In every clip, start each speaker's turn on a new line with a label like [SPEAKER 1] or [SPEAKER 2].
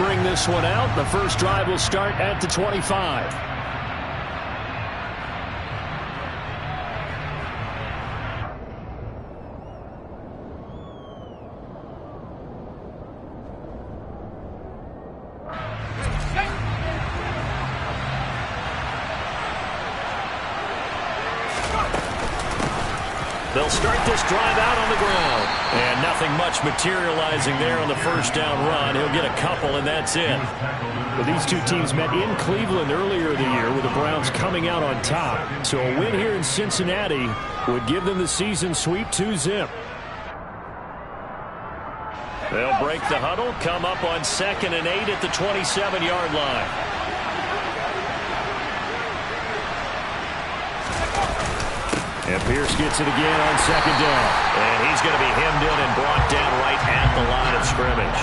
[SPEAKER 1] bring this one out. The first drive will start at the 25.
[SPEAKER 2] They'll start this drive out on the ground. And nothing much materializing there on the first down run. He'll get a couple, and that's it.
[SPEAKER 1] Well, these two teams met in Cleveland earlier in the year with the Browns coming out on top. So a win here in Cincinnati would give them the season sweep 2-zip.
[SPEAKER 2] They'll break the huddle, come up on 2nd and 8 at the 27-yard line.
[SPEAKER 1] And Pierce gets it again on 2nd down.
[SPEAKER 2] And he's going to be hemmed in and brought down right at the line of scrimmage.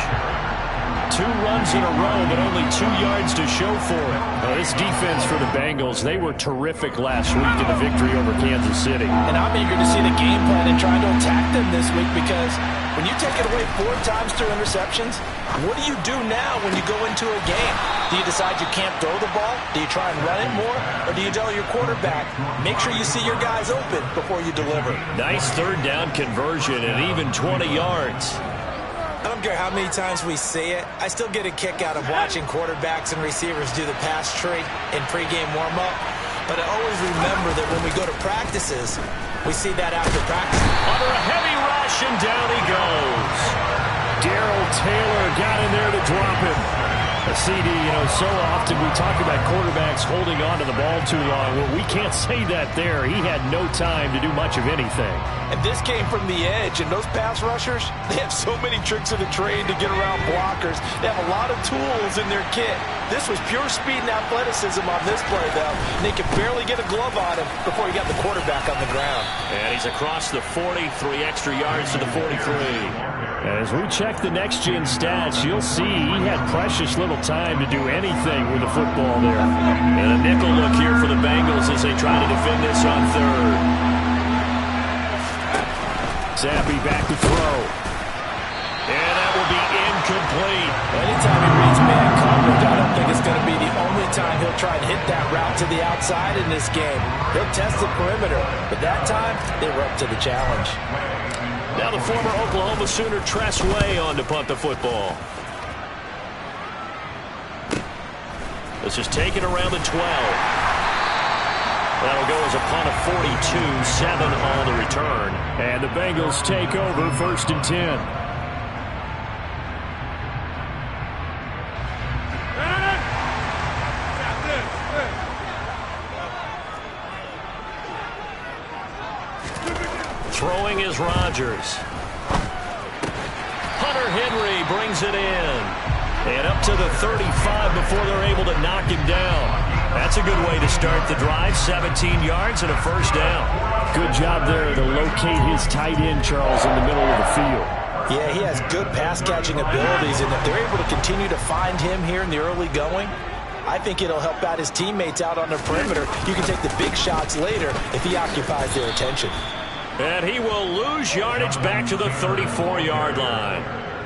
[SPEAKER 1] 2 runs in a row, but only 2 yards to show for it. This defense for the Bengals, they were terrific last week in the victory over Kansas City.
[SPEAKER 3] And I'm eager to see the game plan and trying to attack them this week, because when you take it away 4 times through interceptions, what do you do now when you go into a game? Do you decide you can't throw the ball? Do you try and run it more? Or do you tell your quarterback, make sure you see your guys open before you deliver?
[SPEAKER 2] Nice 3rd down conversion and even 20 yards.
[SPEAKER 3] I don't care how many times we see it, I still get a kick out of watching quarterbacks and receivers do the pass tree in pregame warm-up. But I always remember that when we go to practices, we see that after practice.
[SPEAKER 2] Under a heavy rush, and down he goes.
[SPEAKER 1] Darrell Taylor got in there to drop him. A CD, so often we talk about quarterbacks holding on to the ball too long. Well, we can't say that there. He had no time to do much of anything.
[SPEAKER 3] And this came from the edge, and those pass rushers, they have so many tricks of the trade to get around blockers. They have a lot of tools in their kit. This was pure speed and athleticism on this play, though. And they could barely get a glove on him before he got the quarterback on the ground.
[SPEAKER 2] And he's across the 40, 3 extra yards to the 43.
[SPEAKER 1] As we check the next-gen stats, you'll see he had precious little time to do anything with the football there.
[SPEAKER 2] And a nickel look here for the Bengals as they try to defend this on 3rd.
[SPEAKER 1] Zappi back to throw.
[SPEAKER 2] And that will be incomplete.
[SPEAKER 3] Anytime he reads man coverage, I don't think it's going to be the only time he'll try and hit that route to the outside in this game. He'll test the perimeter, but that time they were up to the challenge.
[SPEAKER 2] Now the former Oklahoma Sooner Tress Way on to punt the football. This is taken around the 12. That'll go as a punt of 42, 7 on the return.
[SPEAKER 1] And the Bengals take over 1st and 10.
[SPEAKER 2] Throwing is Rodgers. Hunter Henry brings it in. And up to the 35 before they're able to knock him down. That's a good way to start the drive. 17 yards and a 1st down.
[SPEAKER 1] Good job there to locate his tight end, Charles, in the middle of the field.
[SPEAKER 3] Yeah, he has good pass-catching abilities, and if they're able to continue to find him here in the early going, I think it'll help out his teammates out on the perimeter. You can take the big shots later if he occupies their attention.
[SPEAKER 2] And he will lose yardage back to the 34-yard line.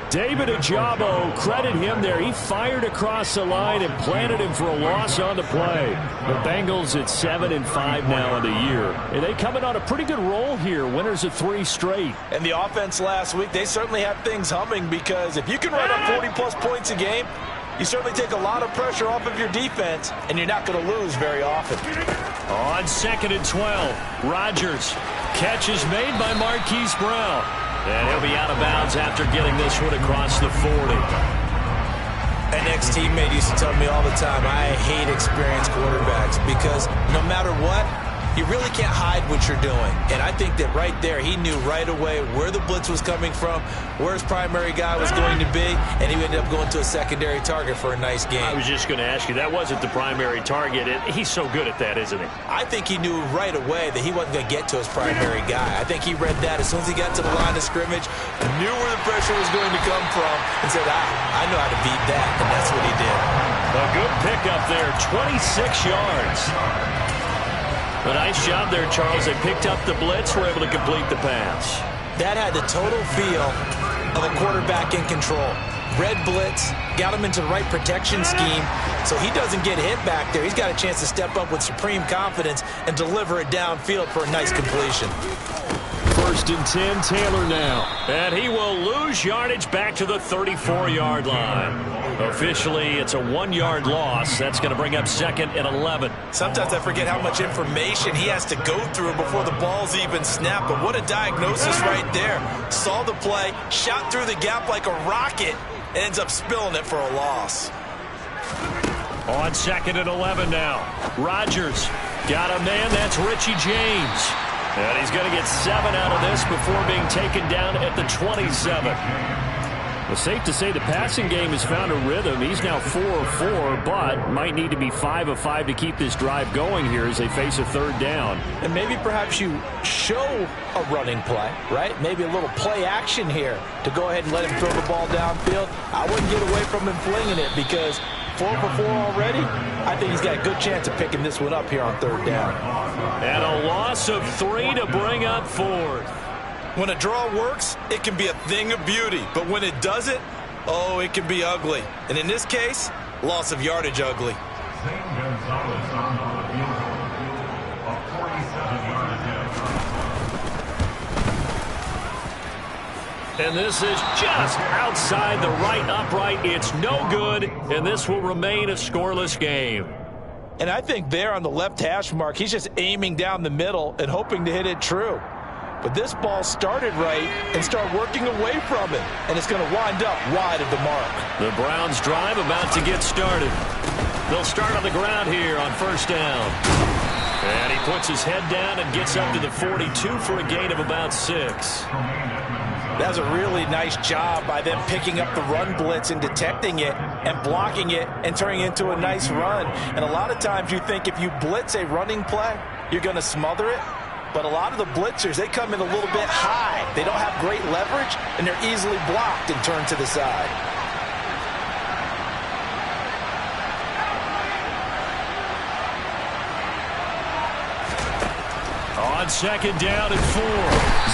[SPEAKER 1] David Ojabo, credit him there. He fired across the line and planted him for a loss on the play. The Bengals at 7-5 now in the year. And they coming on a pretty good roll here. Winners of 3 straight.
[SPEAKER 3] And the offense last week, they certainly have things humming, because if you can run up 40-plus points a game, you certainly take a lot of pressure off of your defense, and you're not going to lose very often.
[SPEAKER 2] On 2nd and 12, Rodgers. Catch is made by Marquise Brown. And he'll be out of bounds after getting this one across the 40.
[SPEAKER 3] An ex-teammate used to tell me all the time, I hate experienced quarterbacks, because no matter what, you really can't hide what you're doing. And I think that right there, he knew right away where the blitz was coming from, where his primary guy was going to be, and he ended up going to a secondary target for a nice game.
[SPEAKER 2] I was just going to ask you, that wasn't the primary target. He's so good at that, isn't he?
[SPEAKER 3] I think he knew right away that he wasn't going to get to his primary guy. I think he read that as soon as he got to the line of scrimmage, knew where the pressure was going to come from, and said, I know how to beat that, and that's what he did.
[SPEAKER 2] A good pickup there, 26 yards. A nice job there, Charles. They picked up the blitz, were able to complete the pass.
[SPEAKER 3] That had the total feel of a quarterback in control. Red blitz, got him into the right protection scheme, so he doesn't get hit back there. He's got a chance to step up with supreme confidence and deliver it downfield for a nice completion.
[SPEAKER 1] 1st and 10, Taylor now.
[SPEAKER 2] And he will lose yardage back to the 34-yard line. Officially, it's a 1-yard loss. That's going to bring up 2nd and 11.
[SPEAKER 3] Sometimes I forget how much information he has to go through before the ball's even snapped. But what a diagnosis right there. Saw the play, shot through the gap like a rocket, and ends up spilling it for a loss.
[SPEAKER 2] On 2nd and 11 now. Rodgers got a man. That's Richie James. And he's going to get 7 out of this before being taken down at the 27.
[SPEAKER 1] Well, safe to say the passing game has found a rhythm. He's now 4 of 4, but might need to be 5 of 5 to keep this drive going here as they face a 3rd down.
[SPEAKER 3] And maybe perhaps you show a running play, right? Maybe a little play action here to go ahead and let him throw the ball downfield. I wouldn't get away from him flinging it because 4 for 4 already. I think he's got a good chance of picking this one up here on 3rd down.
[SPEAKER 2] And a loss of 3 to bring up 4th.
[SPEAKER 3] When a draw works, it can be a thing of beauty. But when it doesn't, oh, it can be ugly. And in this case, loss of yardage ugly.
[SPEAKER 2] And this is just outside the right upright. It's no good, and this will remain a scoreless game.
[SPEAKER 3] And I think there on the left hash mark, he's just aiming down the middle and hoping to hit it true. But this ball started right and start working away from him, and it's going to wind up wide of the mark.
[SPEAKER 2] The Browns drive about to get started. They'll start on the ground here on 1st down. And he puts his head down and gets up to the 42 for a gain of about 6.
[SPEAKER 3] That was a really nice job by them picking up the run blitz and detecting it and blocking it and turning it into a nice run. And a lot of times you think if you blitz a running play, you're going to smother it. But a lot of the blitzers, they come in a little bit high. They don't have great leverage, and they're easily blocked and turned to the side.
[SPEAKER 2] On 2nd down and 4.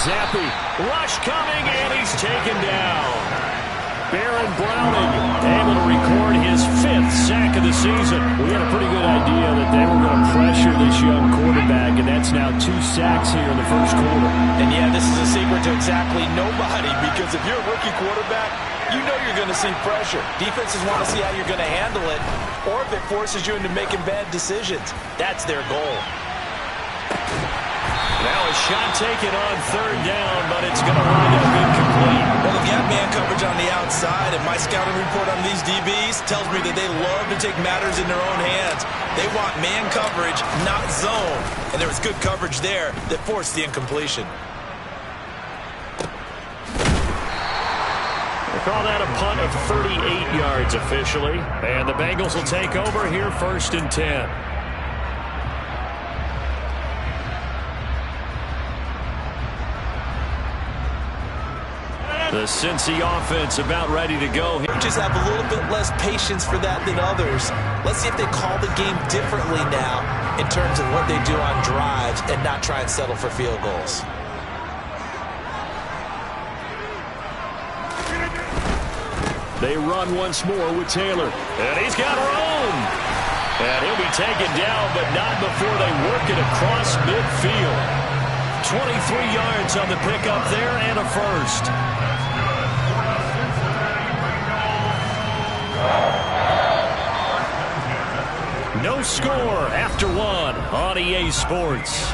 [SPEAKER 2] Zappi, rush coming, and he's taken down. Baron Browning able to record his 5th sack of the season.
[SPEAKER 1] We had a pretty good idea that they were going to pressure this young quarterback, and that's now 2 sacks here in the 1st quarter.
[SPEAKER 3] And yeah, this is a secret to exactly nobody, because if you're a rookie quarterback, you know you're going to see pressure. Defenses want to see how you're going to handle it, or if it forces you into making bad decisions. That's their goal.
[SPEAKER 2] Now a shot taken on 3rd down, but it's going to wind up incomplete.
[SPEAKER 3] Well, if you have man coverage on the outside, and my scouting report on these DBs tells me that they love to take matters in their own hands. They want man coverage, not zone. And there was good coverage there that forced the incompletion.
[SPEAKER 2] They call that a punt of 38 yards officially. And the Bengals will take over here 1st and 10. The Cincy offense about ready to go.
[SPEAKER 3] Just have a little bit less patience for that than others. Let's see if they call the game differently now in terms of what they do on drives and not try and settle for field goals.
[SPEAKER 1] They run once more with Taylor.
[SPEAKER 2] And he's got room. And he'll be taken down, but not before they work it across midfield. 23 yards on the pickup there and a 1st. No score after 1 on EA Sports.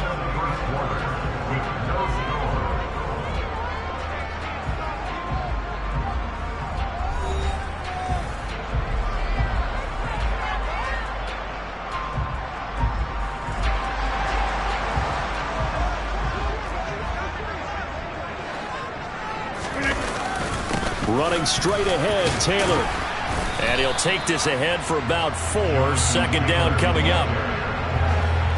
[SPEAKER 1] Running straight ahead, Taylor.
[SPEAKER 2] And he'll take this ahead for about 4. 2nd down coming up.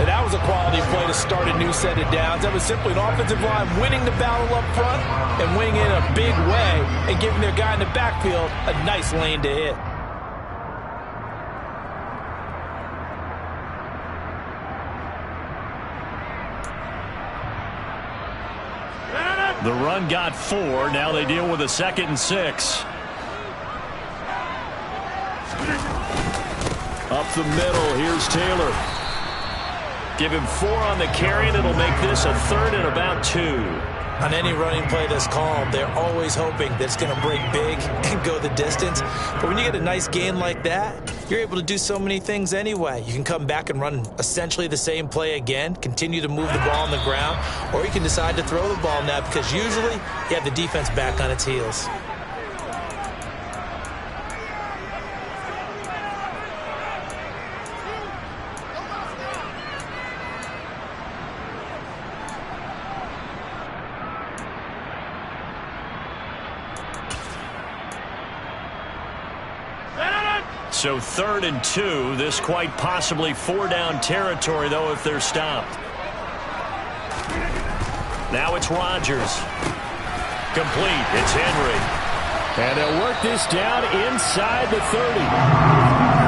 [SPEAKER 3] And that was a quality play to start a new set of downs. That was simply an offensive line winning the battle up front and winning it in a big way and giving their guy in the backfield a nice lane to hit.
[SPEAKER 2] The run got 4. Now they deal with a 2nd and 6.
[SPEAKER 1] Up the middle, here's Taylor.
[SPEAKER 2] Give him 4 on the carry, and it'll make this a 3rd and about 2.
[SPEAKER 3] On any running play that's called, they're always hoping that it's going to break big and go the distance. But when you get a nice gain like that, you're able to do so many things anyway. You can come back and run essentially the same play again, continue to move the ball on the ground, or you can decide to throw the ball now because usually you have the defense back on its heels.
[SPEAKER 2] So 3rd and 2. This quite possibly 4-down territory, though, if they're stopped. Now it's Rodgers. Complete. It's Henry.
[SPEAKER 1] And they'll work this down inside the 30.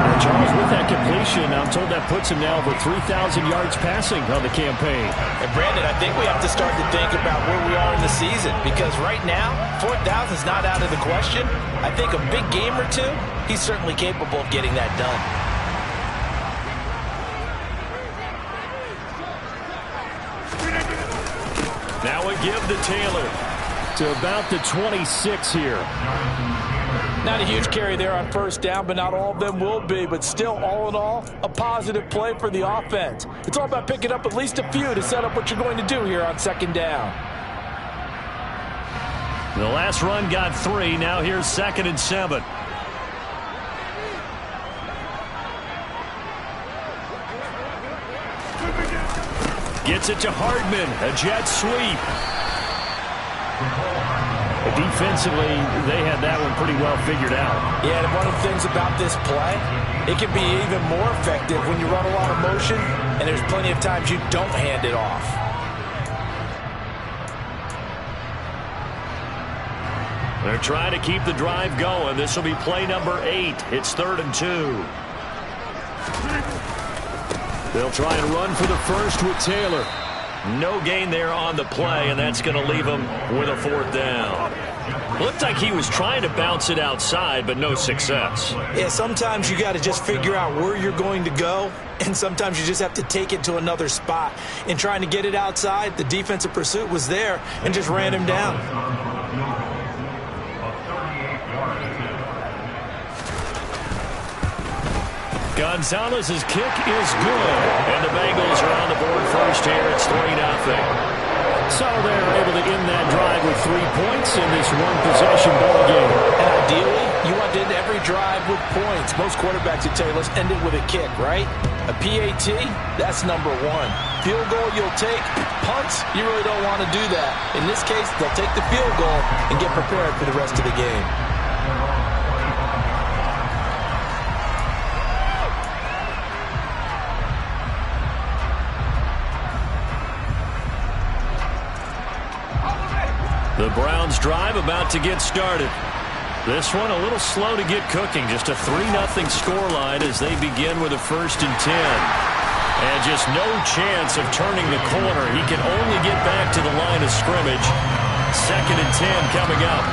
[SPEAKER 1] And Charles, with that completion, I'm told that puts him now over 3,000 yards passing on the campaign.
[SPEAKER 3] And Brandon, I think we have to start to think about where we are in the season because right now, 4,000 is not out of the question. I think a big game or two, he's certainly capable of getting that done.
[SPEAKER 2] Now we give to Taylor.
[SPEAKER 1] To about the 26 here.
[SPEAKER 4] Not a huge carry there on 1st down, but not all of them will be. But still, all in all, a positive play for the offense. It's all about picking up at least a few to set up what you're going to do here on 2nd down.
[SPEAKER 2] The last run got 3. Now here's 2nd and 7. Gets it to Hardman. A jet sweep.
[SPEAKER 1] Defensively, they had that one pretty well figured out.
[SPEAKER 4] Yeah, and one of the things about this play, it can be even more effective when you run a lot of motion, and there's plenty of times you don't hand it off.
[SPEAKER 2] They're trying to keep the drive going. This will be play number 8. It's 3rd and 2.
[SPEAKER 1] They'll try and run for the first with Taylor.
[SPEAKER 2] No gain there on the play, and that's going to leave him with a 4th down. Looked like he was trying to bounce it outside, but no success.
[SPEAKER 3] Yeah, sometimes you got to just figure out where you're going to go, and sometimes you just have to take it to another spot. In trying to get it outside, the defensive pursuit was there and just ran him down.
[SPEAKER 2] Gonzalez's kick is good, and the Bengals are on the board first here. It's 3-0.
[SPEAKER 1] So they're able to end that drive with 3 points in this one-possession ball game.
[SPEAKER 4] And ideally, you want to end every drive with points. Most quarterbacks would tell you, let's end it with a kick, right? A PAT, that's number 1. Field goal, you'll take. Punts, you really don't want to do that. In this case, they'll take the field goal and get prepared for the rest of the game.
[SPEAKER 2] The Browns drive about to get started. This one a little slow to get cooking. Just a 3-0 scoreline as they begin with a 1st and 10. And just no chance of turning the corner. He can only get back to the line of scrimmage. 2nd and 10 coming up.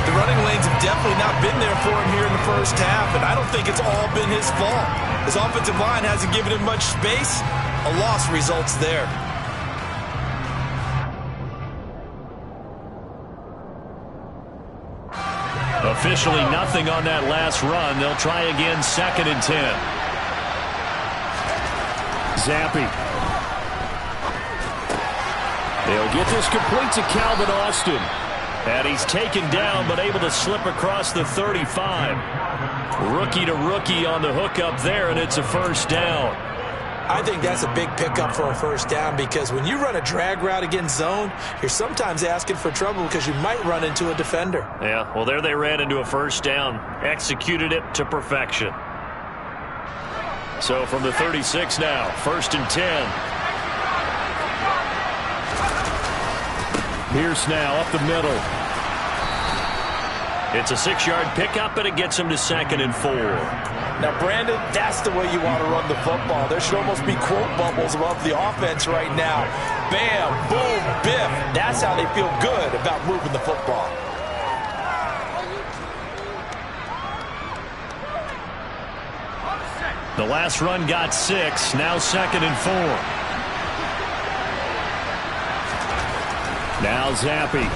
[SPEAKER 3] The running lanes have definitely not been there for him here in the first half, and I don't think it's all been his fault. His offensive line hasn't given him much space. A loss results there.
[SPEAKER 2] Officially nothing on that last run. They'll try again 2nd and 10.
[SPEAKER 1] Zappe. They'll get this complete to Calvin Austin.
[SPEAKER 2] And he's taken down but able to slip across the 35. Rookie to rookie on the hook up there, and it's a 1st down.
[SPEAKER 3] I think that's a big pickup for a 1st down because when you run a drag route against zone, you're sometimes asking for trouble because you might run into a defender.
[SPEAKER 2] Yeah, well, there they ran into a 1st down. Executed it to perfection. So from the 36 now, 1st and 10.
[SPEAKER 1] Pierce now up the middle.
[SPEAKER 2] It's a 6-yard pickup, and it gets him to 2nd and 4.
[SPEAKER 4] Now, Brandon, that's the way you want to run the football. There should almost be quote bubbles above the offense right now. Bam, boom, biff. That's how they feel good about moving the football.
[SPEAKER 2] The last run got 6. Now 2nd and 4.
[SPEAKER 1] Now Zappe.
[SPEAKER 2] And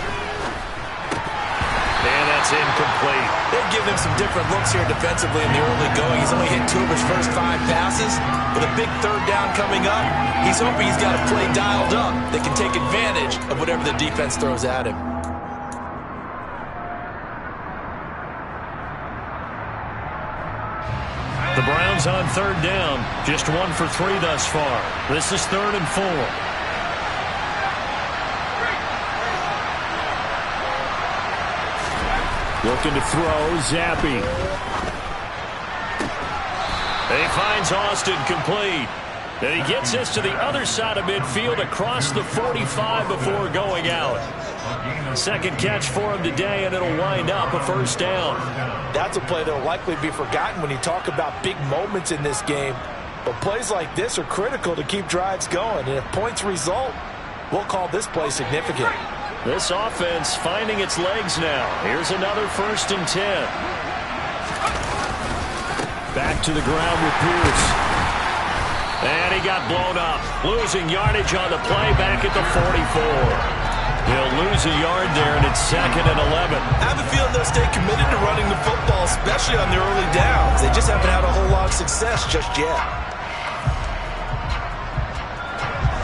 [SPEAKER 2] that's incomplete.
[SPEAKER 3] They've given him some different looks here defensively in the early going. He's only hit 2 of his first 5 passes. With a big 3rd down coming up, he's hoping he's got a play dialed up that can take advantage of whatever the defense throws at him.
[SPEAKER 2] The Browns on 3rd down. Just 1 for 3 thus far. This is 3rd and 4.
[SPEAKER 1] Looking to throw, Zappe.
[SPEAKER 2] He finds Austin complete. And he gets this to the other side of midfield across the 45 before going out. 2nd catch for him today, and it'll wind up a 1st down.
[SPEAKER 4] That's a play that will likely be forgotten when you talk about big moments in this game. But plays like this are critical to keep drives going. And if points result, we'll call this play significant.
[SPEAKER 1] This offense finding its legs now. Here's another 1st and 10. Back to the ground with Pierce.
[SPEAKER 2] And he got blown up. Losing yardage on the play back at the 44. He'll lose a yard there, and it's 2nd and 11.
[SPEAKER 3] I have a feeling they'll stay committed to running the football, especially on their early downs. They just haven't had a whole lot of success just yet.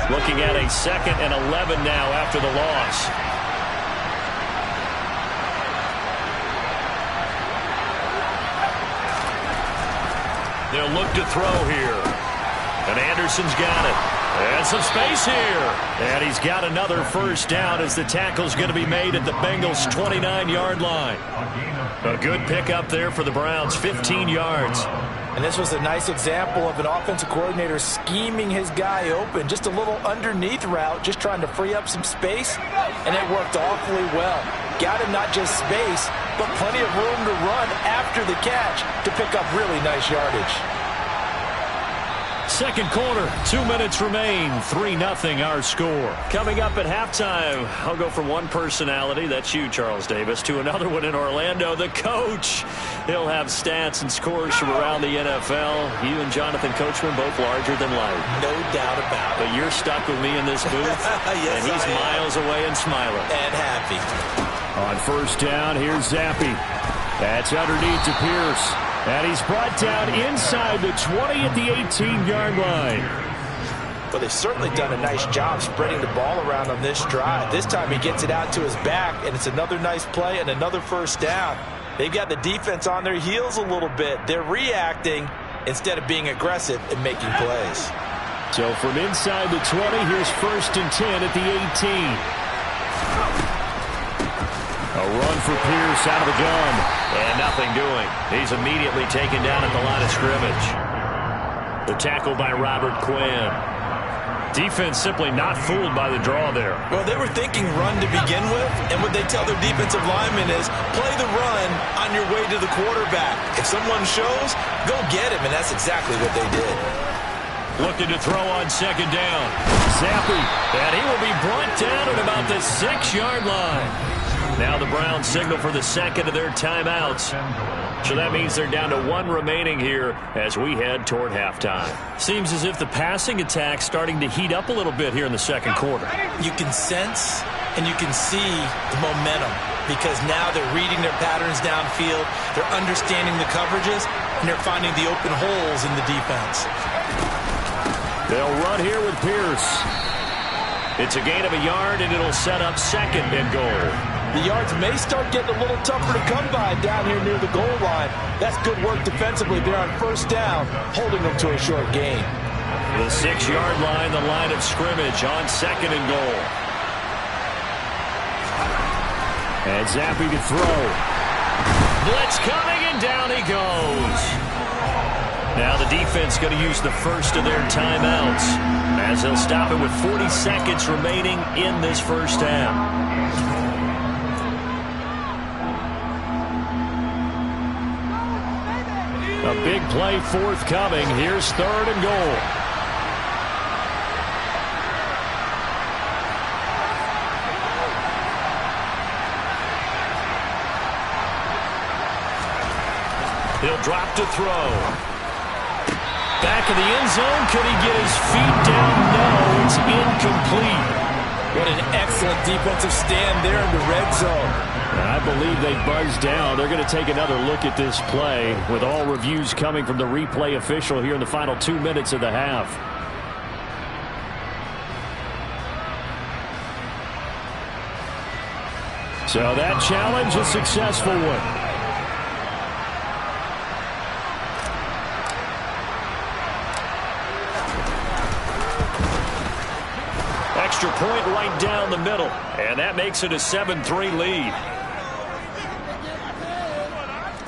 [SPEAKER 2] Looking at a 2nd and 11 now after the loss. They'll look to throw here. And Anderson's got it. And some space here. And he's got another 1st down as the tackle's going to be made at the Bengals' 29-yard line. A good pickup there for the Browns, 15 yards.
[SPEAKER 4] And this was a nice example of an offensive coordinator scheming his guy open. Just a little underneath route, just trying to free up some space. And it worked awfully well. Got him not just space, but plenty of room to run after the catch to pick up really nice yardage.
[SPEAKER 2] 2nd quarter, 2 minutes remain, 3-0 our score.
[SPEAKER 1] Coming up at halftime, I'll go from one personality, that's you, Charles Davis, to another one in Orlando, the coach. He'll have stats and scores from around the NFL. You and Jonathan Coachman both larger than life.
[SPEAKER 3] No doubt about it.
[SPEAKER 1] But you're stuck with me in this booth,
[SPEAKER 3] yes,
[SPEAKER 1] and he's miles away and smiling.
[SPEAKER 3] And happy.
[SPEAKER 1] On 1st down, here's Zappe. That's underneath to Pierce. And he's brought down inside the 20 at the 18-yard line.
[SPEAKER 4] But they've certainly done a nice job spreading the ball around on this drive. This time he gets it out to his back, and it's another nice play and another 1st down. They've got the defense on their heels a little bit. They're reacting instead of being aggressive and making plays.
[SPEAKER 1] So from inside the 20, here's 1st and 10 at the 18. A run for Pierce out of the gun.
[SPEAKER 2] And nothing doing. He's immediately taken down at the line of scrimmage. The tackle by Robert Quinn. Defense simply not fooled by the draw there.
[SPEAKER 3] Well, they were thinking run to begin with, and what they tell their defensive linemen is play the run on your way to the quarterback. If someone shows, go get him, and that's exactly what they did.
[SPEAKER 2] Looking to throw on 2nd down.
[SPEAKER 1] Zappe.
[SPEAKER 2] And he will be brought down at about the 6-yard line. Now the Browns signal for the 2nd of their timeouts. So that means they're down to 1 remaining here as we head toward halftime.
[SPEAKER 1] Seems as if the passing attack's starting to heat up a little bit here in the 2nd quarter.
[SPEAKER 3] You can sense and you can see the momentum because now they're reading their patterns downfield, they're understanding the coverages, and they're finding the open holes in the defense.
[SPEAKER 1] They'll run here with Pierce.
[SPEAKER 2] It's a gain of a yard, and it'll set up 2nd and goal.
[SPEAKER 4] The yards may start getting a little tougher to come by down here near the goal line. That's good work defensively there on 1st down, holding them to a short gain.
[SPEAKER 2] The 6-yard line, the line of scrimmage on 2nd and goal.
[SPEAKER 1] And Zappe to throw.
[SPEAKER 2] Blitz coming, and down he goes. Now the defense going to use the 1st of their timeouts as they'll stop it with 40 seconds remaining in this 1st half.
[SPEAKER 1] A big play forthcoming. Here's 3rd and goal.
[SPEAKER 2] He'll drop to throw.
[SPEAKER 1] Back of the end zone. Could he get his feet down? No, it's incomplete.
[SPEAKER 3] What an excellent defensive stand there in the red zone.
[SPEAKER 1] I believe they buzzed down. They're going to take another look at this play with all reviews coming from the replay official here in the final 2 minutes of the half. So that challenge, a successful one. Extra point right down the middle. And that makes it a 7-3 lead.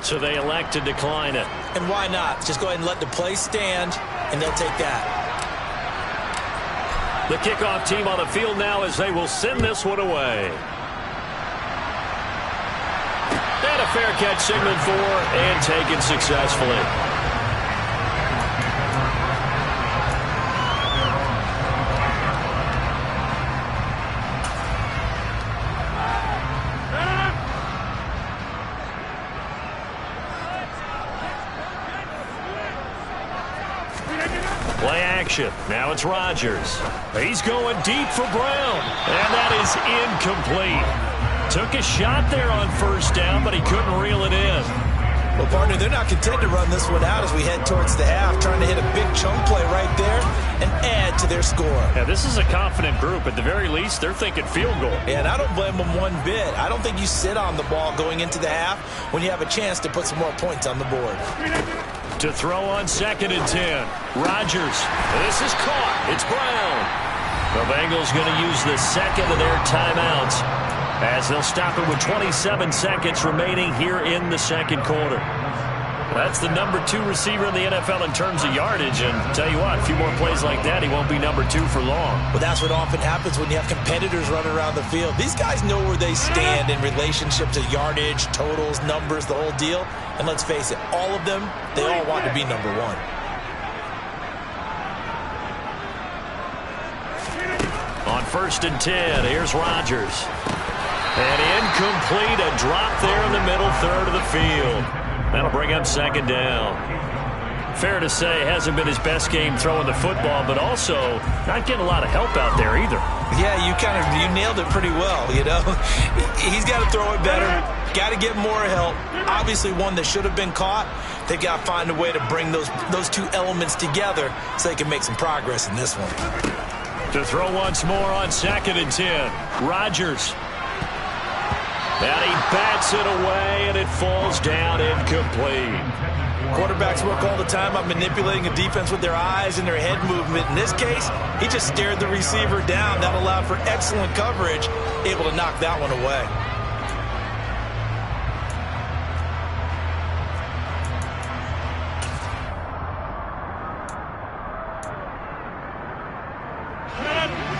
[SPEAKER 1] So they elect to decline it.
[SPEAKER 3] And why not? Just go ahead and let the play stand, and they'll take that.
[SPEAKER 1] The kickoff team on the field now as they will send this one away. And a fair catch signaled for and taken successfully. Play action. Now it's Rodgers. He's going deep for Brown. And that is incomplete. Took a shot there on first down, but he couldn't reel it in.
[SPEAKER 3] Well, partner, they're not content to run this one out as we head towards the half, trying to hit a big chunk play right there and add to their score.
[SPEAKER 1] Yeah, this is a confident group. At the very least, they're thinking field goal.
[SPEAKER 3] And I don't blame them one bit. I don't think you sit on the ball going into the half when you have a chance to put some more points on the board.
[SPEAKER 1] To throw on 2nd and 10. Rodgers. This is caught. It's Brown. The Bengals going to use the second of their timeouts as they'll stop it with 27 seconds remaining here in the second quarter. That's the number 2 receiver in the NFL in terms of yardage. And tell you what, a few more plays like that, he won't be number 2 for long.
[SPEAKER 3] Well, that's what often happens when you have competitors running around the field. These guys know where they stand in relationship to yardage, totals, numbers, the whole deal. And let's face it, all of them, they all want to be number 1.
[SPEAKER 1] On 1st and 10, here's Rodgers. And incomplete, a drop there in the middle third of the field. That'll bring up 2nd down. Fair to say, hasn't been his best game throwing the football, but also not getting a lot of help out there either.
[SPEAKER 3] Yeah, you nailed it pretty well, you know. He's got to throw it better, got to get more help. Obviously one that should have been caught. They got to find a way to bring those two elements together so they can make some progress in this one.
[SPEAKER 1] To throw once more on 2nd and 10. Rodgers. And he bats it away, and it falls down incomplete.
[SPEAKER 3] Quarterbacks work all the time on manipulating a defense with their eyes and their head movement. In this case, he just stared the receiver down. That allowed for excellent coverage, able to knock that one away.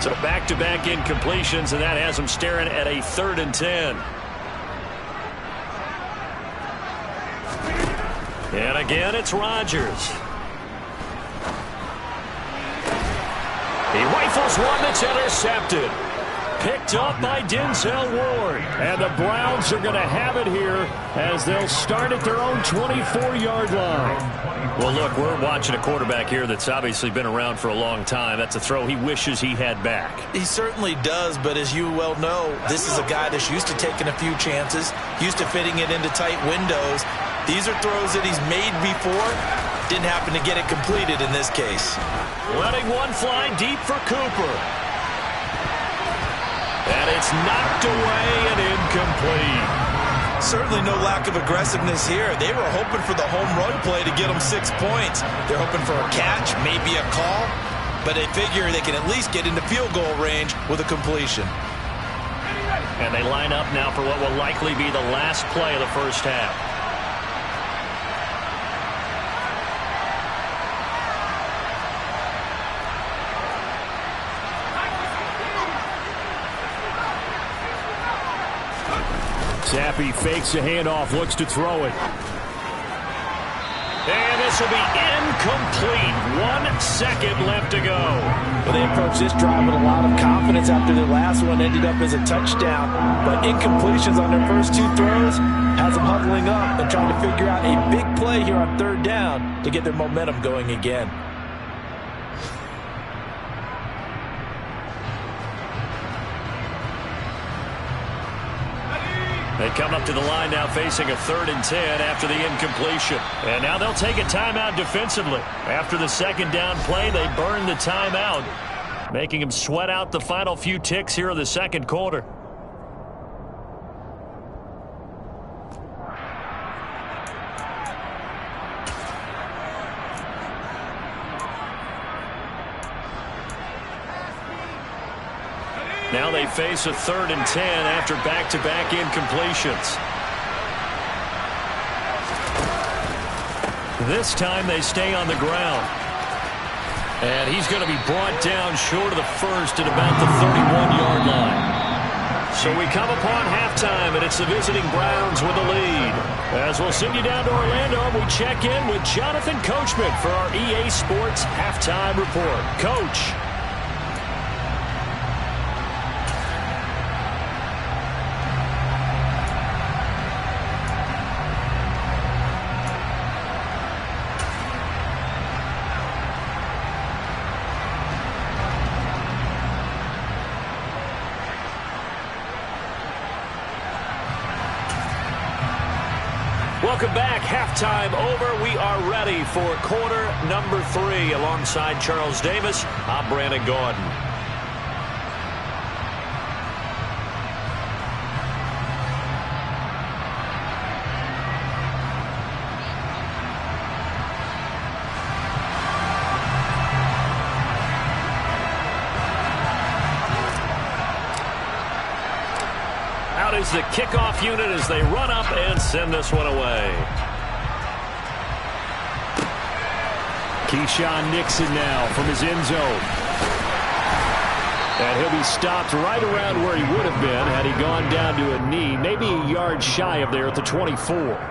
[SPEAKER 1] So back-to-back incompletions, and that has him staring at a 3rd and 10. And again, it's Rodgers. He rifles one that's intercepted. Picked up by Denzel Ward. And the Browns are going to have it here as they'll start at their own 24-yard line. Well, look, we're watching a quarterback here that's obviously been around for a long time. That's a throw he wishes he had back.
[SPEAKER 3] He certainly does, but as you well know, this is a guy that's used to taking a few chances, used to fitting it into tight windows. These are throws that he's made before. Didn't happen to get it completed in this case.
[SPEAKER 1] Letting one fly deep for Cooper. And it's knocked away and incomplete.
[SPEAKER 3] Certainly no lack of aggressiveness here. They were hoping for the home run play to get them 6 points. They're hoping for a catch, maybe a call, but they figure they can at least get into field goal range with a completion.
[SPEAKER 1] And they line up now for what will likely be the last play of the first half. Zappi fakes a handoff, looks to throw it. And this
[SPEAKER 2] this will be incomplete. 1 second left to go.
[SPEAKER 4] Well, they approached this drive with a lot of confidence after the last one ended up as a touchdown. But incompletions on their first 2 throws has them huddling up and trying to figure out a big play here on 3rd down to get their momentum going again.
[SPEAKER 2] They come up to the line now facing a 3rd and 10 after the incompletion. And now they'll take a timeout defensively. After the 2nd down play, they burn the timeout, making them sweat out the final few ticks here in the 2nd quarter. Now they face a 3rd and 10 after back-to-back incompletions. This time they stay on the ground. And he's going to be brought down short of the first at about the 31-yard line. So we come upon halftime, and it's the visiting Browns with the lead. As we'll send you down to Orlando, we check in with Jonathan Coachman for our EA Sports Halftime Report. Coach. Welcome back. Halftime over. We are ready for quarter number 3. Alongside Charles Davis, I'm Brandon Gaudin. Out is the kickoff unit as they run up and send this one away.
[SPEAKER 1] Keyshawn Nixon now from his end zone. And he'll be stopped right around where he would have been had he gone down to a knee, maybe a yard shy of there at the 24.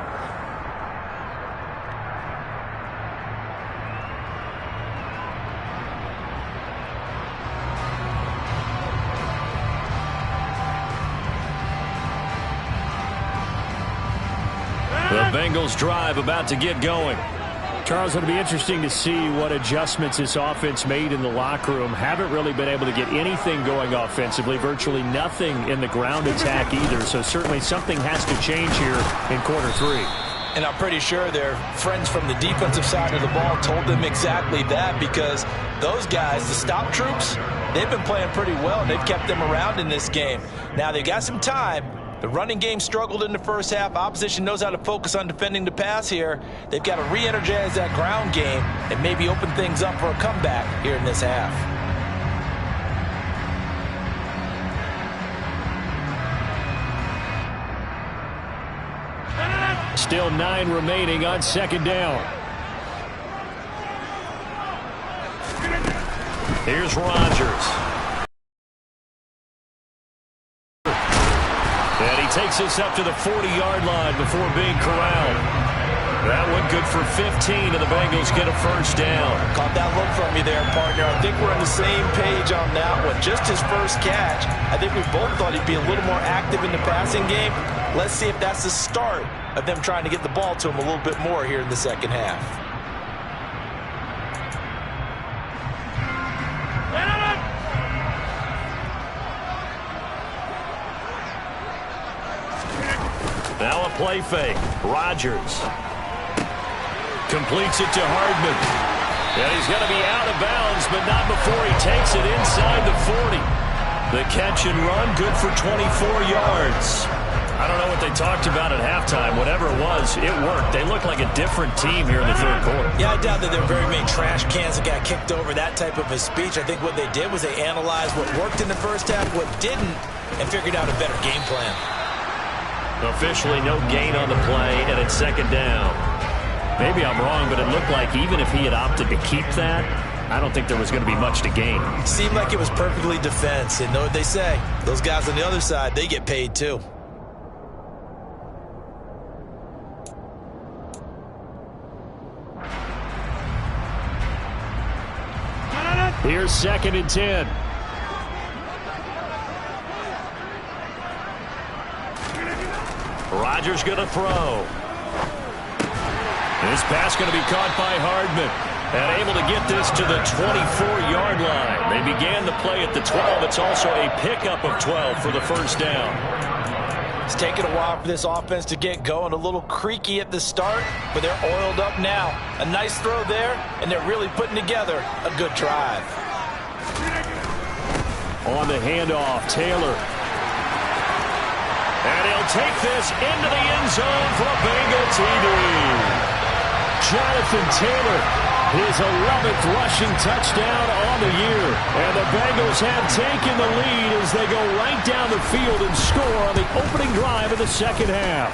[SPEAKER 2] The Bengals drive about to get going.
[SPEAKER 1] Charles, it'll be interesting to see what adjustments this offense made in the locker room. Haven't really been able to get anything going offensively, virtually nothing in the ground attack either. So certainly something has to change here in quarter 3.
[SPEAKER 4] And I'm pretty sure their friends from the defensive side of the ball told them exactly that, because those guys, the stop troops, they've been playing pretty well, and they've kept them around in this game. Now, they've got some time. The running game struggled in the first half. Opposition knows how to focus on defending the pass here. They've got to re-energize that ground game and maybe open things up for a comeback here in this half.
[SPEAKER 1] Still 9 remaining on 2nd down.
[SPEAKER 2] Here's Rodgers. And he takes us up to the 40-yard line before being corralled. That went good for 15, and the Bengals get a first down.
[SPEAKER 4] Caught that look from you there, partner. I think we're on the same page on that one. Just his first catch. I think we both thought he'd be a little more active in the passing game. Let's see if that's the start of them trying to get the ball to him a little bit more here in the second half.
[SPEAKER 2] Now a play fake. Rodgers completes it to Hardman. And he's going to be out of bounds, but not before he takes it inside the 40. The catch and run, good for 24 yards. I don't know what they talked about at halftime. Whatever it was, it worked. They look like a different team here in the 3rd quarter.
[SPEAKER 3] Yeah, I doubt that there were very many trash cans that got kicked over, that type of a speech. I think what they did was they analyzed what worked in the first half, what didn't, and figured out a better game plan.
[SPEAKER 2] Officially no gain on the play, and it's 2nd down. Maybe I'm wrong, but it looked like even if he had opted to keep that, I don't think there was going to be much to gain.
[SPEAKER 3] Seemed like it was perfectly defense, and know what they say. Those guys on the other side, they get paid too.
[SPEAKER 1] Here's 2nd and 10.
[SPEAKER 2] Rodgers going to throw. This pass going to be caught by Hardman. And able to get this to the 24-yard line. They began the play at the 12. It's also a pickup of 12 for the first down.
[SPEAKER 4] It's taken a while for this offense to get going. A little creaky at the start, but they're oiled up now. A nice throw there, and they're really putting together a good drive.
[SPEAKER 1] On the handoff, Taylor.
[SPEAKER 2] And he'll take this into the end zone for a Bengal TD.
[SPEAKER 1] Jonathan Taylor, his 11th rushing touchdown on the year. And the Bengals have taken the lead as they go right down the field and score on the opening drive of the second half.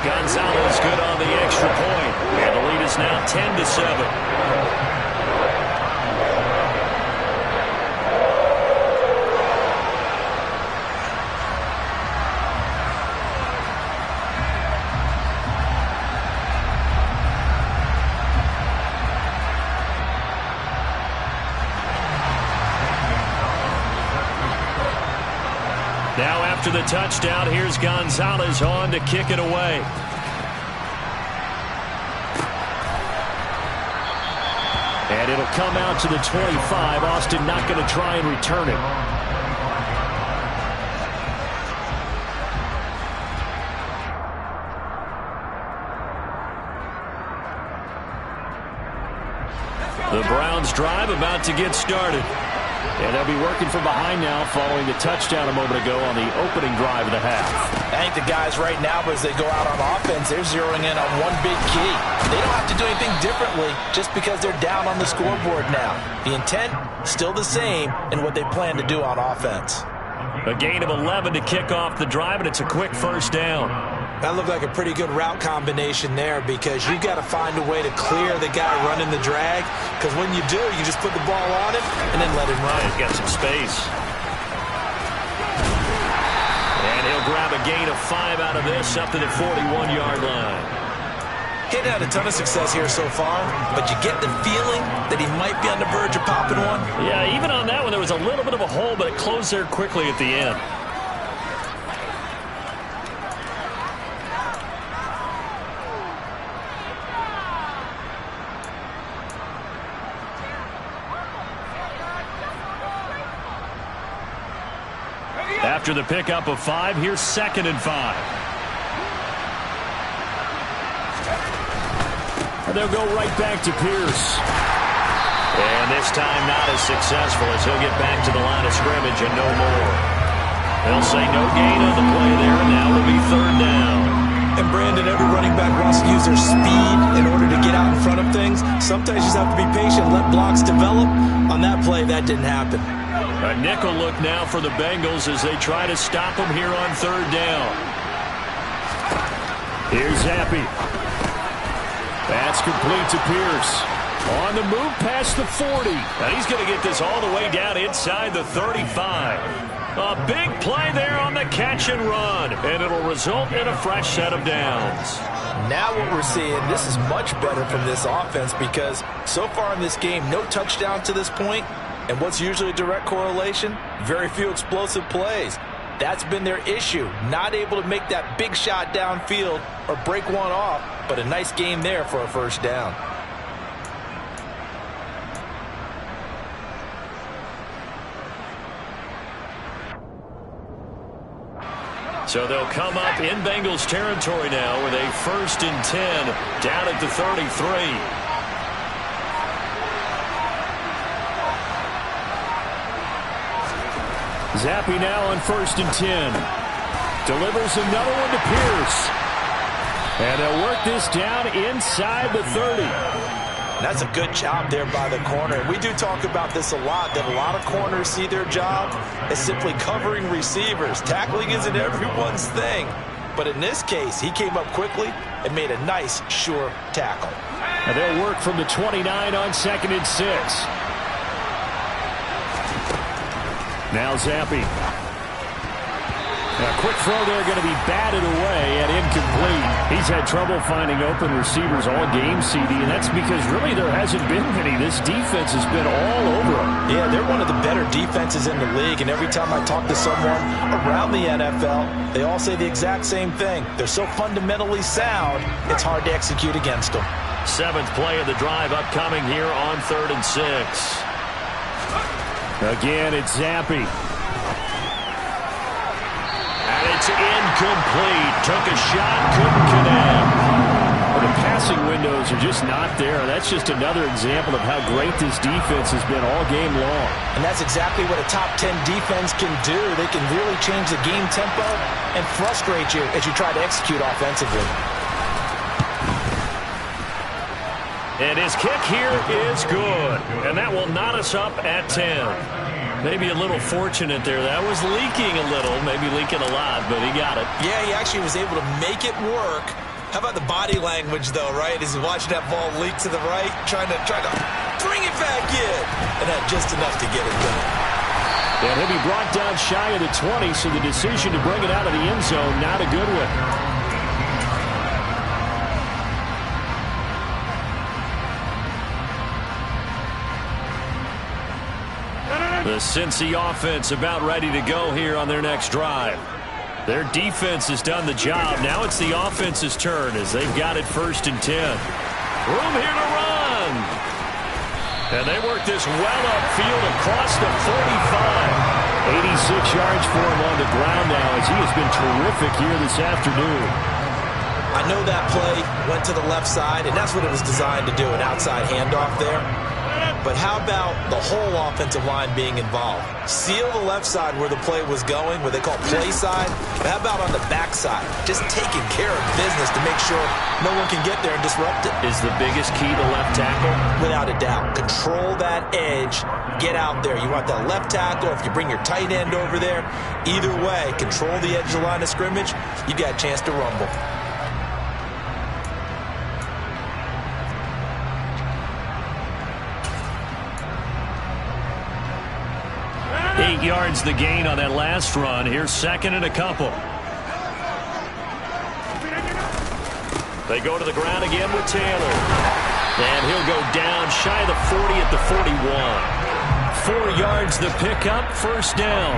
[SPEAKER 2] Gonzalez good on the extra point. And the lead is now 10-7. Now after the touchdown, here's Gonzalez on to kick it away.
[SPEAKER 1] And it'll come out to the 25. Austin not going to try and return it.
[SPEAKER 2] The Browns drive about to get started.
[SPEAKER 1] And they'll be working from behind now following the touchdown a moment ago on the opening drive of the half.
[SPEAKER 4] I think the guys right now, as they go out on offense, they're zeroing in on one big key. They don't have to do anything differently just because they're down on the scoreboard now. The intent, still the same in what they plan to do on offense.
[SPEAKER 2] A gain of 11 to kick off the drive, and it's a quick first down.
[SPEAKER 3] That looked like a pretty good route combination there because you've got to find a way to clear the guy running the drag, because when you do, you just put the ball on him and then let him run.
[SPEAKER 2] He's got some space. And he'll grab a gain of 5 out of this up to the 41-yard line.
[SPEAKER 3] He'd had a ton of success here so far, but you get the feeling that he might be on the verge of popping one.
[SPEAKER 2] Yeah, even on that one, there was a little bit of a hole, but it closed there quickly at the end. After the pickup of 5, here's 2nd and 5.
[SPEAKER 1] And they'll go right back to Pierce.
[SPEAKER 2] And this time not as successful as he'll get back to the line of scrimmage and no more. They'll say no gain on the play there, and now it'll be 3rd down.
[SPEAKER 3] And Brandon, every running back wants to use their speed in order to get out in front of things. Sometimes you just have to be patient, let blocks develop. On that play, that didn't happen.
[SPEAKER 2] A nickel look now for the Bengals as they try to stop him here on 3rd down.
[SPEAKER 1] Here's Zappe. That's complete to Pierce. On the move past the 40.
[SPEAKER 2] And he's going to get this all the way down inside the 35. A big play there on the catch and run. And it'll result in a fresh set of downs.
[SPEAKER 4] Now what we're seeing, this is much better from this offense because so far in this game, no touchdown to this point. And what's usually a direct correlation? Very few explosive plays. That's been their issue. Not able to make that big shot downfield or break one off, but a nice game there for a first down.
[SPEAKER 2] So they'll come up in Bengals territory now with a 1st and 10 down at the 33.
[SPEAKER 1] Zappe now on 1st and 10. Delivers another one to Pierce. And they'll work this down inside the 30.
[SPEAKER 4] That's a good job there by the corner. And we do talk about this a lot, that a lot of corners see their job as simply covering receivers. Tackling isn't everyone's thing. But in this case, he came up quickly and made a nice, sure tackle.
[SPEAKER 1] And they'll work from the 29 on 2nd and 6. Now Zappe. A quick throw there going to be batted away and incomplete. He's had trouble finding open receivers all game, CD, and that's because really there hasn't been many. This defense has been all over them.
[SPEAKER 4] Yeah, they're one of the better defenses in the league, and every time I talk to someone around the NFL, they all say the exact same thing. They're so fundamentally sound, it's hard to execute against them.
[SPEAKER 2] 7th play of the drive upcoming here on 3rd and 6.
[SPEAKER 1] Again, it's Zappi.
[SPEAKER 2] And it's incomplete. Took a shot, couldn't connect.
[SPEAKER 1] Well, the passing windows are just not there. That's just another example of how great this defense has been all game long.
[SPEAKER 4] And that's exactly what a top 10 defense can do. They can really change the game tempo and frustrate you as you try to execute offensively.
[SPEAKER 2] And his kick here is good. And that will knot us up at 10. Maybe a little fortunate there. That was leaking a little, maybe leaking a lot, but he got it.
[SPEAKER 3] Yeah, he actually was able to make it work. How about the body language, though, right? As he's watching that ball leak to the right, trying to bring it back in. And that just enough to get it done.
[SPEAKER 1] And he'll be brought down shy of the 20, so the decision to bring it out of the end zone, not a good one.
[SPEAKER 2] The Cincy offense about ready to go here on their next drive. Their defense has done the job. Now it's the offense's turn as they've got it 1st and 10. Room here to run. And they work this well upfield across the 45.
[SPEAKER 1] 86 yards for him on the ground now as he has been terrific here this afternoon.
[SPEAKER 3] I know that play went to the left side, and that's what it was designed to do, an outside handoff there. But how about the whole offensive line being involved? Seal the left side where the play was going, what they call play side. But how about on the back side? Just taking care of business to make sure no one can get there and disrupt it.
[SPEAKER 2] Is the biggest key to left tackle?
[SPEAKER 3] Without a doubt. Control that edge. Get out there. You want that left tackle. If you bring your tight end over there, either way, control the edge of the line of scrimmage, you got a chance to rumble.
[SPEAKER 2] Yards the gain on that last run. Here's 2nd and a couple. They go to the ground again with Taylor. And he'll go down shy of the 40 at the 41. 4 yards the pickup, 1st down.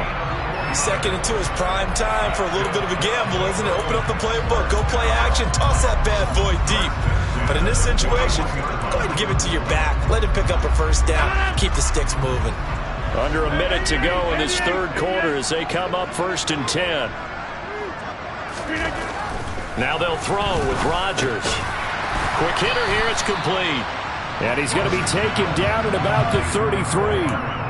[SPEAKER 3] 2nd and 2 is prime time for a little bit of a gamble, isn't it? Open up the playbook, go play action, toss that bad boy deep. But in this situation, go ahead and give it to your back. Let him pick up a 1st down, keep the sticks moving.
[SPEAKER 2] Under a minute to go in this 3rd quarter as they come up 1st and 10. Now they'll throw with Rodgers. Quick hitter here, it's complete.
[SPEAKER 1] And he's going to be taken down at about the 33.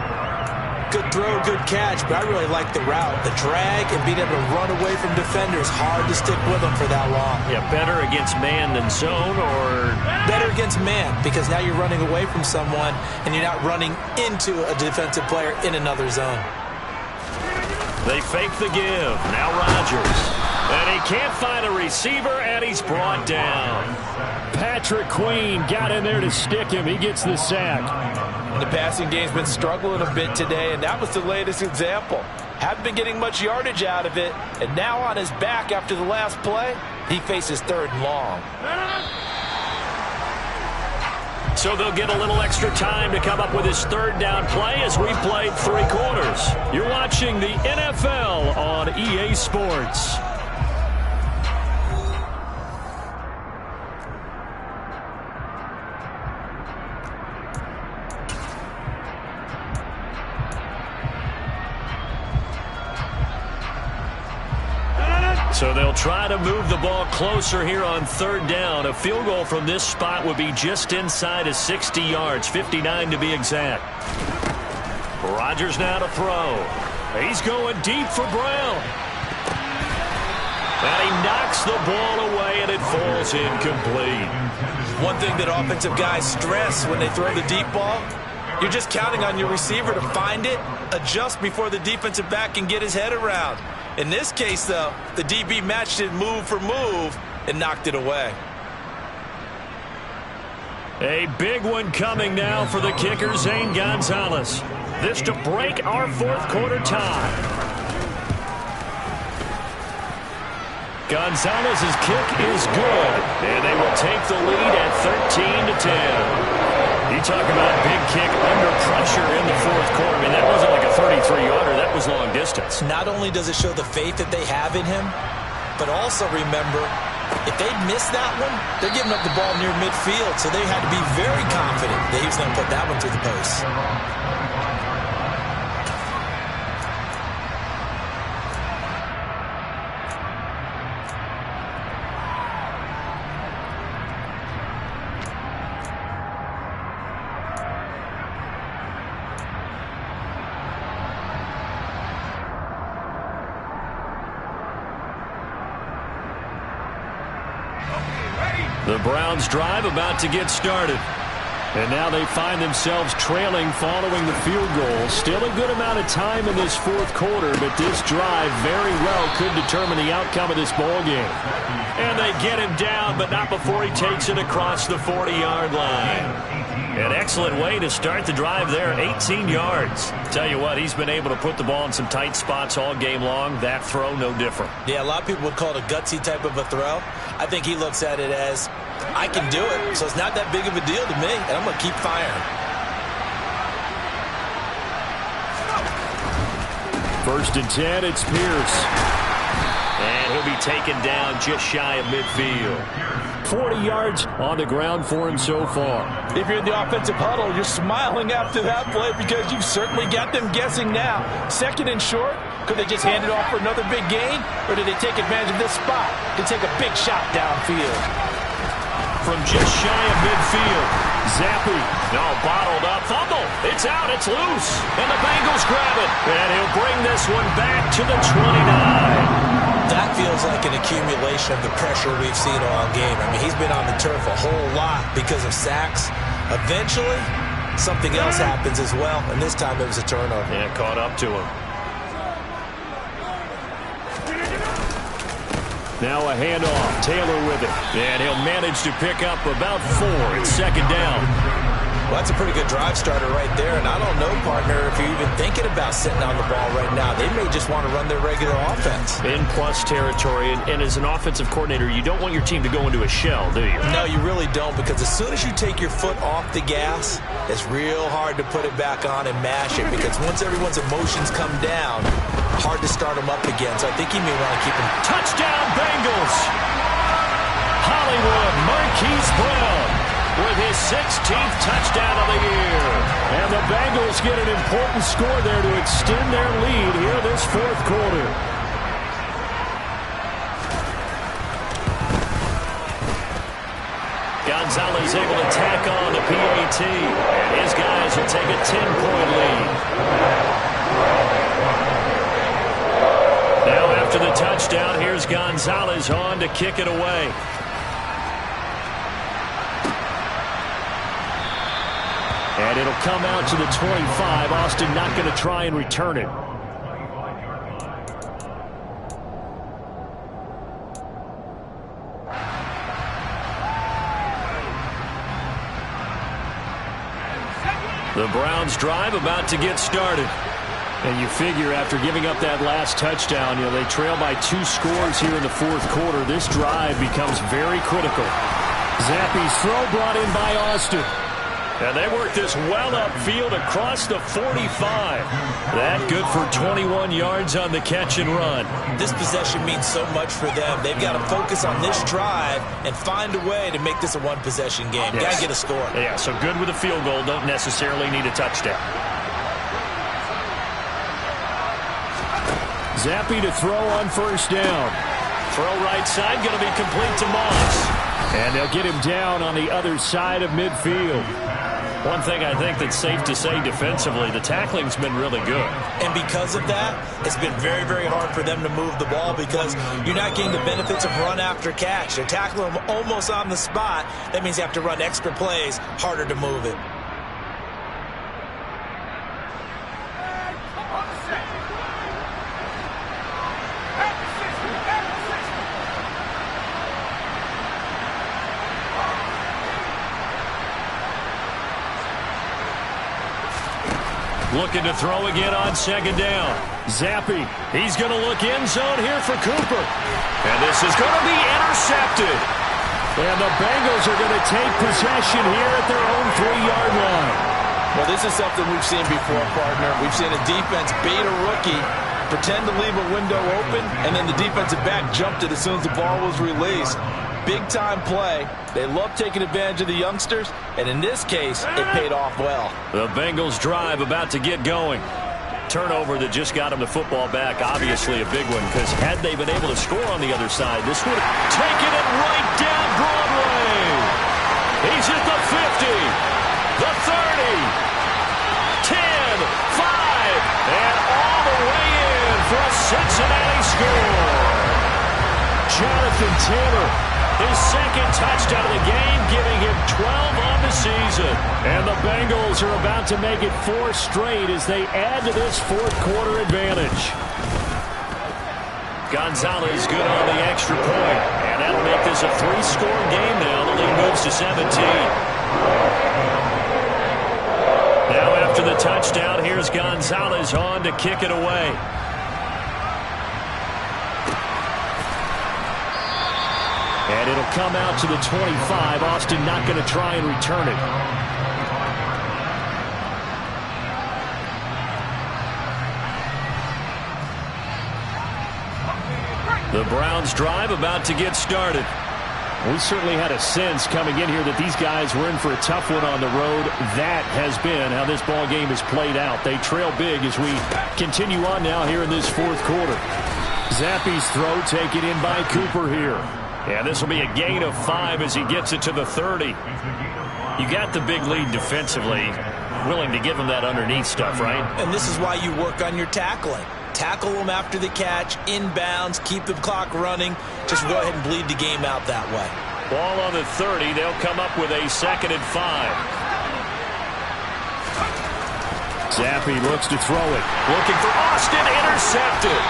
[SPEAKER 3] Good throw, good catch, but I really like the route. The drag and being able to run away from defenders, hard to stick with them for that long.
[SPEAKER 2] Yeah, better against man than zone, or?
[SPEAKER 3] Better against man, because now you're running away from someone and you're not running into a defensive player in another zone.
[SPEAKER 2] They fake the give. Now Rodgers. And he can't find a receiver, and he's brought down.
[SPEAKER 1] Patrick Queen got in there to stick him. He gets the sack.
[SPEAKER 4] The passing game's been struggling a bit today, and that was the latest example. Haven't been getting much yardage out of it, and now on his back after the last play, he faces 3rd and long.
[SPEAKER 2] So they'll get a little extra time to come up with his 3rd down play as we've played 3 quarters. You're watching the NFL on EA Sports. So they'll try to move the ball closer here on 3rd down. A field goal from this spot would be just inside of 60 yards, 59 to be exact. Rodgers now to throw. He's going deep for Brown. And he knocks the ball away, and it falls incomplete.
[SPEAKER 3] One thing that offensive guys stress when they throw the deep ball, you're just counting on your receiver to find it, adjust before the defensive back can get his head around. In this case, though, the DB matched it move for move and knocked it away.
[SPEAKER 2] A big one coming now for the kicker, Zane Gonzalez. This to break our 4th quarter tie. Gonzalez's kick is good, and they will take the lead at 13-10. You talk about big kick under pressure in the fourth quarter. I mean, that wasn't like a 33-yarder. That was long distance.
[SPEAKER 3] Not only does it show the faith that they have in him, but also remember, if they miss that one, they're giving up the ball near midfield, so they had to be very confident that he was going to put that one through the post.
[SPEAKER 2] The Browns drive about to get started.
[SPEAKER 1] And now they find themselves trailing following the field goal. Still a good amount of time in this fourth quarter, but this drive very well could determine the outcome of this ball game.
[SPEAKER 2] And they get him down, but not before he takes it across the 40-yard line. An excellent way to start the drive there, 18 yards. Tell you what, he's been able to put the ball in some tight spots all game long. That throw, no different.
[SPEAKER 3] Yeah, a lot of people would call it a gutsy type of a throw. I think he looks at it as, I can do it, so it's not that big of a deal to me, and I'm going to keep firing.
[SPEAKER 1] First and 10, it's Pierce.
[SPEAKER 2] And he'll be taken down just shy of midfield.
[SPEAKER 1] 40 yards on the ground for him so far.
[SPEAKER 4] If you're in the offensive huddle, you're smiling after that play because you've certainly got them guessing now. Second and short, could they just hand it off for another big gain? Or did they take advantage of this spot to take a big shot downfield?
[SPEAKER 2] From just shy of midfield,
[SPEAKER 1] Zappe.
[SPEAKER 2] no, bottled up, fumble. It's out, it's loose. And the Bengals grab it. And he'll bring this one back to the 29.
[SPEAKER 3] That feels like an accumulation of the pressure we've seen all game. I mean, he's been on the turf a whole lot because of sacks. Eventually, something else happens as well, and this time it was a turnover.
[SPEAKER 2] Yeah, caught up to him.
[SPEAKER 1] Now a handoff. Taylor with it.
[SPEAKER 2] And he'll manage to pick up about 4. It's second down.
[SPEAKER 3] Well, that's a pretty good drive starter right there, and I don't know, partner, if you're even thinking about sitting on the ball right now. They may just want to run their regular offense.
[SPEAKER 2] In plus territory, and as an offensive coordinator, you don't want your team to go into a shell, do you?
[SPEAKER 3] No, you really don't, because as soon as you take your foot off the gas, it's real hard to put it back on and mash it, because once everyone's emotions come down, hard to start them up again. So I think you may want to keep them.
[SPEAKER 2] Touchdown, Bengals! Hollywood Marquise Brown with his 16th touchdown of the year.
[SPEAKER 1] And the Bengals get an important score there to extend their lead here this fourth quarter.
[SPEAKER 2] Gonzalez able to tack on the PAT, and his guys will take a 10-point lead. Now after the touchdown, here's Gonzalez on to kick it away.
[SPEAKER 1] And it'll come out to the 25. Austin not going to try and return it.
[SPEAKER 2] The Browns drive about to get started.
[SPEAKER 1] And you figure after giving up that last touchdown, they trail by 2 scores here in the fourth quarter. This drive becomes very critical. Zappe's throw brought in by Austin.
[SPEAKER 2] And they work this well upfield across the 45. That good for 21 yards on the catch and run.
[SPEAKER 3] This possession means so much for them. They've got to focus on this drive and find a way to make this a one-possession game.
[SPEAKER 2] Yes.
[SPEAKER 3] Got to get a score.
[SPEAKER 2] Yeah, so good with a field goal. Don't necessarily need a touchdown.
[SPEAKER 1] Zappe to throw on first down.
[SPEAKER 2] Throw right side, going to be complete to Moss.
[SPEAKER 1] And they'll get him down on the other side of midfield.
[SPEAKER 2] One thing I think that's safe to say defensively, the tackling's been really good.
[SPEAKER 3] And because of that, it's been very, very hard for them to move the ball because you're not getting the benefits of run after catch. They're tackling them almost on the spot. That means you have to run extra plays, harder to move it.
[SPEAKER 2] Looking to throw again on second down.
[SPEAKER 1] Zappi, he's going to look end zone here for Cooper.
[SPEAKER 2] And this is going to be intercepted.
[SPEAKER 1] And the Bengals are going to take possession here at their own 3-yard line.
[SPEAKER 4] Well, this is something we've seen before, partner. We've seen a defense bait a rookie, pretend to leave a window open, and then the defensive back jumped it as soon as the ball was released. Big-time play. They love taking advantage of the youngsters, and in this case, it paid off well.
[SPEAKER 2] The Bengals drive about to get going. Turnover that just got them the football back, obviously a big one, because had they been able to score on the other side, this would have taken it right down Broadway. He's at the 50, the 30, 10, 5, and all the way in for a Cincinnati score.
[SPEAKER 1] Jonathan Taylor,
[SPEAKER 2] his second touchdown of the game, giving him 12 on the season.
[SPEAKER 1] And the Bengals are about to make it 4 straight as they add to this fourth-quarter advantage.
[SPEAKER 2] Gonzalez good on the extra point. And that'll make this a 3-score game now. The lead moves to 17. Now after the touchdown, here's Gonzalez on to kick it away.
[SPEAKER 1] And it'll come out to the 25. Austin not going to try and return it.
[SPEAKER 2] The Browns drive about to get started.
[SPEAKER 1] We certainly had a sense coming in here that these guys were in for a tough one on the road. That has been how this ball game has played out. They trail big as we continue on now here in this fourth quarter. Zappi's throw taken in by Cooper here.
[SPEAKER 2] Yeah, this will be a gain of 5 as he gets it to the 30. You got the big lead defensively. Willing to give him that underneath stuff, right?
[SPEAKER 3] And this is why you work on your tackling. Tackle them after the catch, inbounds, keep the clock running. Just go ahead and bleed the game out that way.
[SPEAKER 2] Ball on the 30. They'll come up with a 2nd and 5.
[SPEAKER 1] Zappi looks to throw it.
[SPEAKER 2] Looking for Austin, intercepted.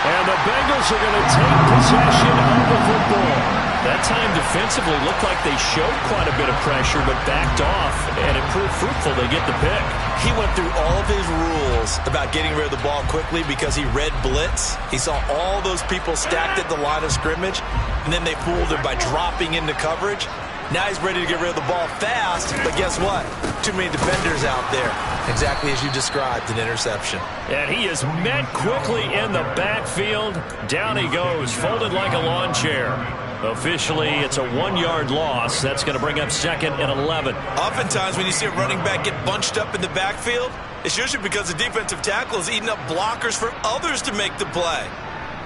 [SPEAKER 1] And the Bengals are going to take possession of the football.
[SPEAKER 2] That time defensively looked like they showed quite a bit of pressure but backed off, and it proved fruitful. They get the pick.
[SPEAKER 3] He went through all of his rules about getting rid of the ball quickly because he read blitz. He saw all those people stacked at the line of scrimmage, and then they fooled him by dropping into coverage. Now he's ready to get rid of the ball fast, but guess what? Too many defenders out there. Exactly as you described, an interception.
[SPEAKER 2] And he is met quickly in the backfield. Down he goes, folded like a lawn chair. Officially, it's a 1-yard loss. That's going to bring up 2nd and 11.
[SPEAKER 3] Oftentimes, when you see a running back get bunched up in the backfield, it's usually because the defensive tackle is eating up blockers for others to make the play.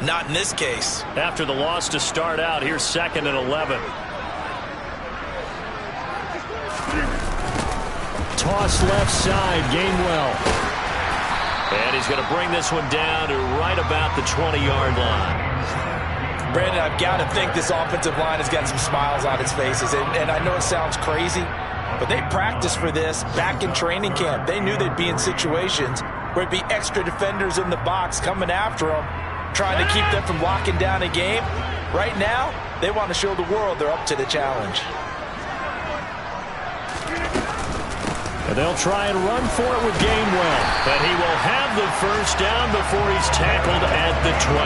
[SPEAKER 3] Not in this case.
[SPEAKER 2] After the loss to start out, here's 2nd and 11.
[SPEAKER 1] Toss left side, Gainwell.
[SPEAKER 2] And he's going to bring this one down to right about the 20-yard line.
[SPEAKER 4] Brandon, I've got to think this offensive line has got some smiles on its faces. And I know it sounds crazy, but they practiced for this back in training camp. They knew they'd be in situations where it'd be extra defenders in the box coming after them, trying to keep them from locking down a game. Right now, they want to show the world they're up to the challenge.
[SPEAKER 1] And they'll try and run for it with Gainwell.
[SPEAKER 2] But he will have the first down before he's tackled at the 12.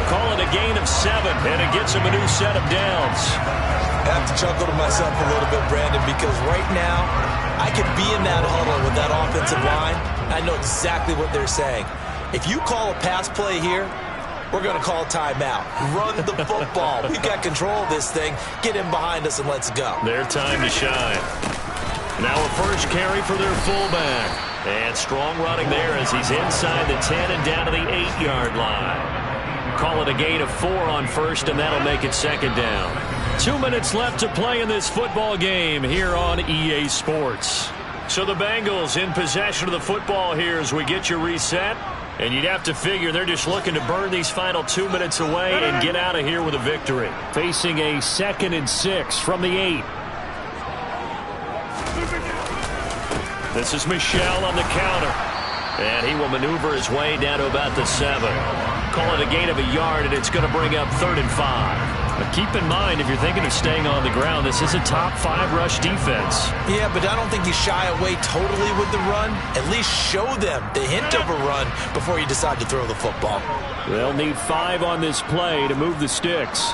[SPEAKER 2] Call it a gain of 7, and it gets him a new set of downs.
[SPEAKER 3] I have to chuckle to myself a little bit, Brandon, because right now, I could be in that huddle with that offensive line. I know exactly what they're saying. If you call a pass play here, we're going to call a timeout. Run the football. We've got control of this thing. Get in behind us and let's go.
[SPEAKER 2] Their time to shine. Now a first carry for their fullback. And strong running there as he's inside the 10 and down to the 8-yard line. Call it a gain of 4 on first, and that'll make it 2nd down.
[SPEAKER 1] 2 minutes left to play in this football game here on EA Sports.
[SPEAKER 2] So the Bengals in possession of the football here as we get you reset. And you'd have to figure they're just looking to burn these final 2 minutes away and get out of here with a victory.
[SPEAKER 1] Facing a 2nd and 6 from the 8.
[SPEAKER 2] This is Michel on the counter. And he will maneuver his way down to about the 7. Call it a gain of a yard, and it's going to bring up 3rd and 5. But keep in mind, if you're thinking of staying on the ground, this is a top 5 rush defense.
[SPEAKER 3] Yeah, but I don't think you shy away totally with the run. At least show them the hint of a run before you decide to throw the football.
[SPEAKER 1] They'll need 5 on this play to move the sticks.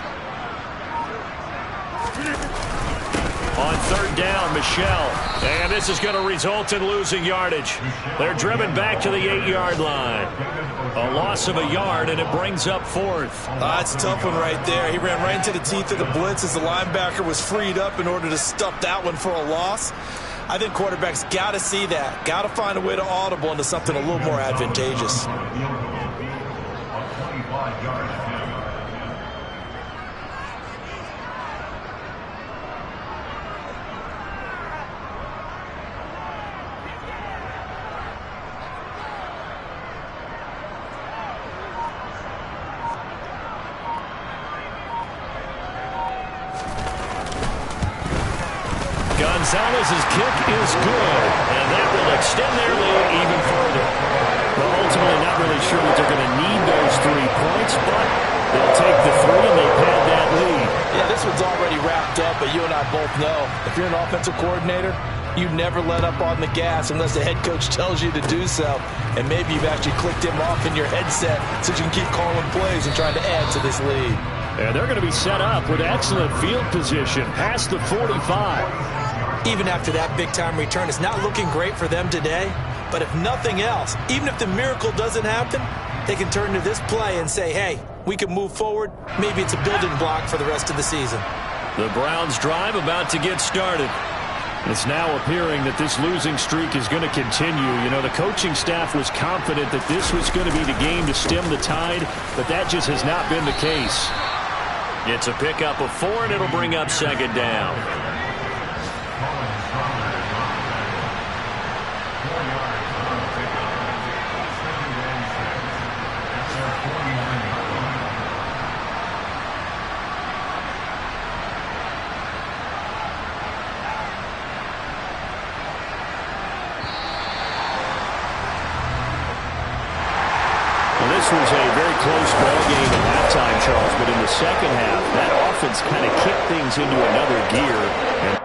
[SPEAKER 2] On third down, Michel. And this is going to result in losing yardage. They're driven back to the 8-yard line. A loss of a yard, and it brings up 4th.
[SPEAKER 3] That's a tough one right there. He ran right into the teeth of the blitz as the linebacker was freed up in order to stuff that one for a loss. I think quarterbacks got to see that. Got to find a way to audible into something a little more advantageous.
[SPEAKER 2] Gonzalez's kick is good, and that will extend their lead even further.
[SPEAKER 1] Well, ultimately not really sure that they're going to need those 3 points, but they'll take the 3 and they pad that lead.
[SPEAKER 4] Yeah, this one's already wrapped up, but you and I both know if you're an offensive coordinator, you never let up on the gas unless the head coach tells you to do so. And maybe you've actually clicked him off in your headset so you can keep calling plays and trying to add to this lead.
[SPEAKER 1] And they're going to be set up with excellent field position past the 45.
[SPEAKER 3] Even after that big-time return, it's not looking great for them today. But if nothing else, even if the miracle doesn't happen, they can turn to this play and say, hey, we can move forward. Maybe it's a building block for the rest of the season.
[SPEAKER 2] The Browns' drive about to get started.
[SPEAKER 1] It's now appearing that this losing streak is going to continue. You know, the coaching staff was confident that this was going to be the game to stem the tide, but that just has not been the case.
[SPEAKER 2] It's a pickup of 4, and it'll bring up second down.
[SPEAKER 1] This was a very close ball game at halftime, Charles, but in the second half, that offense kind of kicked things into another gear, and